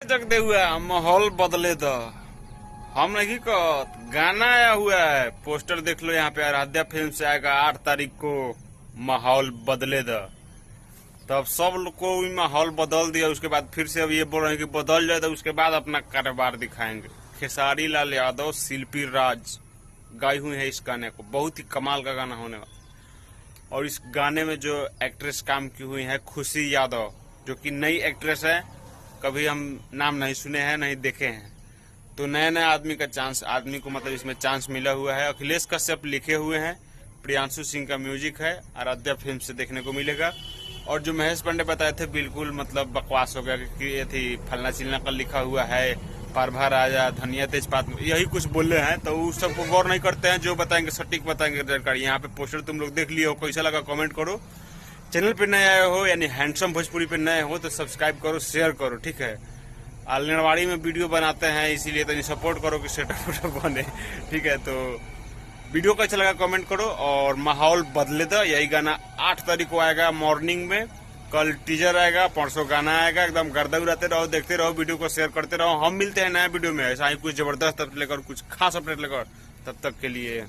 दे हुआ माहौल बदले तो हम नहीं कहत गाना आया हुआ है। पोस्टर देख लो यहाँ पे, आराध्या फिल्म से आएगा 8 तारीख को। माहौल बदले द तब सब लोग को माहौल बदल दिया। उसके बाद फिर से अब ये बोल रहे हैं कि बदल जाए तो उसके बाद अपना कारोबार दिखाएंगे। खेसारी लाल यादव, शिल्पी राज गाई हुई है इस गाने को। बहुत ही कमाल का गाना होने वाला। और इस गाने में जो एक्ट्रेस काम की हुई है खुशी यादव, जो कि नई एक्ट्रेस है, कभी हम नाम नहीं सुने हैं नहीं देखे हैं। तो नया नया आदमी को मतलब इसमें चांस मिला हुआ है। अखिलेश कश्यप लिखे हुए हैं, प्रियांशु सिंह का म्यूजिक है, आराध्या फिल्म से देखने को मिलेगा। और जो महेश पांडे बताए थे बिल्कुल मतलब बकवास हो गया कि ये थी फलना चिलना का लिखा हुआ है, पारभा राजा, धनिया तेजपात, यही कुछ बोले हैं। तो उस सबको गौर नहीं करते हैं। जो बताएंगे सटीक बताएंगे जानकारी। यहाँ पे पोस्टर तुम लोग देख लिए हो, कैसा लगा कमेंट करो। चैनल पे नए आए हो यानी हैंडसम भोजपुरी पे नए हो तो सब्सक्राइब करो, शेयर करो, ठीक है। आलनेवाड़ी में वीडियो बनाते हैं इसीलिए तो सपोर्ट करो कि सेटअप बने, ठीक है। तो वीडियो को अच्छा लगा कमेंट करो। और माहौल बदले तो यही गाना 8 तारीख को आएगा मॉर्निंग में। कल टीजर आएगा, परसों गाना आएगा। एकदम गर्दा उड़ाते रहो, देखते रहो, वीडियो को शेयर करते रहो। हम मिलते हैं नया वीडियो में ऐसा ही कुछ जबरदस्त लेकर, कुछ खास अपडेट लेकर। तब तक के लिए